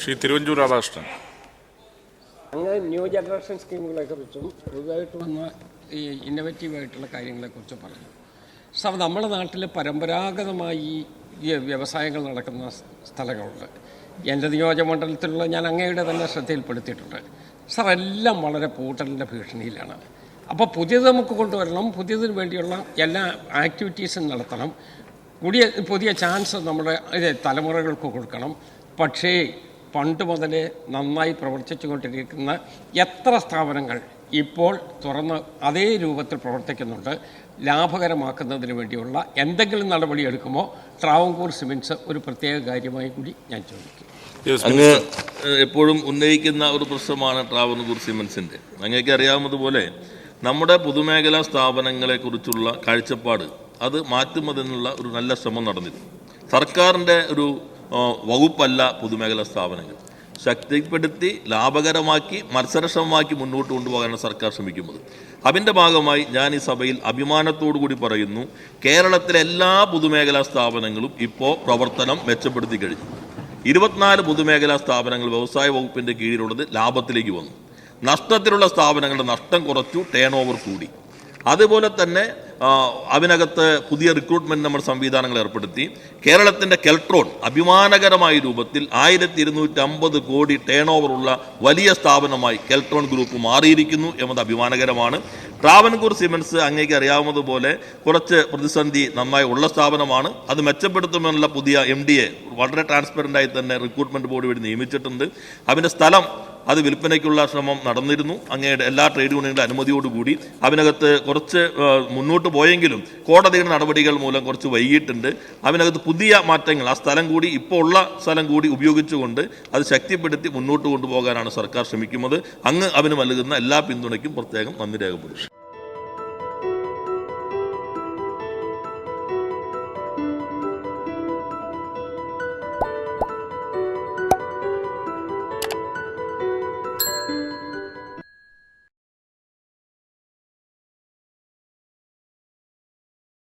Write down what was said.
ശ്രീ തിരുവഞ്ചൂർ രാധാകൃഷ്ണൻ. അങ്ങനെ new generation സ്കീമുകളെക്കുറിച്ചും പുതുതായിട്ട് വന്ന ഈ ഇന്നോവേറ്റീവായിട്ടുള്ള കാര്യങ്ങളെക്കുറിച്ചും പറഞ്ഞു. സാർ, നമ്മുടെ നാട്ടിൽ പരമ്പരാഗതമായി ഈ വ്യവസായങ്ങൾ നടക്കുന്ന സ്ഥലങ്ങളുണ്ട്. എൻ്റെ നിയോജകമണ്ഡലത്തിലുള്ള ഞാൻ അങ്ങയുടെ തന്നെ ശ്രദ്ധയിൽപ്പെടുത്തിയിട്ടുണ്ട്. സാർ, എല്ലാം വളരെ പൂട്ടലിൻ്റെ ഭീഷണിയിലാണ്. അപ്പോൾ പുതിയത് നമുക്ക് കൊണ്ടുവരണം, പുതിയതിന് വേണ്ടിയുള്ള എല്ലാ ആക്ടിവിറ്റീസും നടത്തണം, പുതിയ ചാൻസ് നമ്മുടെ തലമുറകൾക്ക് കൊടുക്കണം. പക്ഷേ പണ്ട് മുതലേ നന്നായി പ്രവർത്തിച്ചു കൊണ്ടിരിക്കുന്ന എത്ര സ്ഥാപനങ്ങൾ ഇപ്പോൾ തുറന്ന് അതേ രൂപത്തിൽ പ്രവർത്തിക്കുന്നുണ്ട്. ലാഭകരമാക്കുന്നതിന് വേണ്ടിയുള്ള എന്തെങ്കിലും നടപടി എടുക്കുമോ? ട്രാവൻകൂർ സിമെൻറ്റ്സ് ഒരു പ്രത്യേക കാര്യമായി കൂടി ഞാൻ ചോദിക്കും. അങ്ങ് എപ്പോഴും ഉന്നയിക്കുന്ന ഒരു പ്രശ്നമാണ് ട്രാവൻകൂർ സിമെൻറ്റ്സിൻ്റെ. അങ്ങേക്ക് അറിയാവുന്നതുപോലെ നമ്മുടെ പൊതുമേഖലാ സ്ഥാപനങ്ങളെക്കുറിച്ചുള്ള കാഴ്ചപ്പാട് അത് മാറ്റുന്നതിനുള്ള ഒരു നല്ല ശ്രമം നടന്നിരുന്നു. സർക്കാരിൻ്റെ ഒരു വകുപ്പല്ല പൊതുമേഖലാ സ്ഥാപനങ്ങൾ. ശക്തിപ്പെടുത്തി ലാഭകരമാക്കി മത്സരക്ഷമമാക്കി മുന്നോട്ട് കൊണ്ടുപോകാനാണ് സർക്കാർ ശ്രമിക്കുന്നത്. അതിൻ്റെ ഭാഗമായി ഞാൻ ഈ സഭയിൽ അഭിമാനത്തോടു കൂടി പറയുന്നു, കേരളത്തിലെ എല്ലാ പൊതുമേഖലാ സ്ഥാപനങ്ങളും ഇപ്പോൾ പ്രവർത്തനം മെച്ചപ്പെടുത്തി കഴിഞ്ഞു. 24 പൊതുമേഖലാ സ്ഥാപനങ്ങൾ വ്യവസായ വകുപ്പിൻ്റെ കീഴിലുള്ളത് ലാഭത്തിലേക്ക് വന്നു. നഷ്ടത്തിലുള്ള സ്ഥാപനങ്ങളുടെ നഷ്ടം കുറച്ചു, ടേൺ ഓവർ കൂടി. അതുപോലെ തന്നെ അതിനകത്ത് പുതിയ റിക്രൂട്ട്മെൻറ്റ് നമ്മൾ സംവിധാനങ്ങൾ ഏർപ്പെടുത്തി. കേരളത്തിൻ്റെ കെൽട്രോൺ അഭിമാനകരമായ രൂപത്തിൽ 1250 കോടി ടേൺ ഓവറുള്ള വലിയ സ്ഥാപനമായി കെൽട്രോൺ ഗ്രൂപ്പ് മാറിയിരിക്കുന്നു എന്നത് അഭിമാനകരമാണ്. ട്രാവൻകൂർ സിമെൻറ്റ്സ് അങ്ങേക്ക് അറിയാവുന്നതുപോലെ കുറച്ച് പ്രതിസന്ധി നന്നായി ഉള്ള സ്ഥാപനമാണ്. അത് മെച്ചപ്പെടുത്തുമെന്നുള്ള പുതിയ MD-യെ വളരെ ട്രാൻസ്പെറൻ്റായി തന്നെ റിക്രൂട്ട്മെൻറ്റ് ബോർഡ് വഴി നിയമിച്ചിട്ടുണ്ട്. അതിൻ്റെ സ്ഥലം അത് വിൽപ്പനയ്ക്കുള്ള ശ്രമം നടന്നിരുന്നു. അങ്ങയുടെ എല്ലാ ട്രേഡ് യൂണിയനുകളുടെ അനുമതിയോടുകൂടി അതിനകത്ത് കുറച്ച് മുന്നോട്ട് പോയെങ്കിലും കോടതിയുടെ നടപടികൾ മൂലം കുറച്ച് വൈകിട്ടുണ്ട്. അതിനകത്ത് പുതിയ മാറ്റങ്ങൾ, ആ സ്ഥലം കൂടി ഇപ്പോൾ ഉള്ള സ്ഥലം കൂടി ഉപയോഗിച്ചുകൊണ്ട് അത് ശക്തിപ്പെടുത്തി മുന്നോട്ട് കൊണ്ടുപോകാനാണ് സർക്കാർ ശ്രമിക്കുന്നത്. അങ്ങ് അതിന് നൽകുന്ന എല്ലാ പിന്തുണയ്ക്കും പ്രത്യേകം നന്ദി രേഖപ്പെടുത്തുന്നു.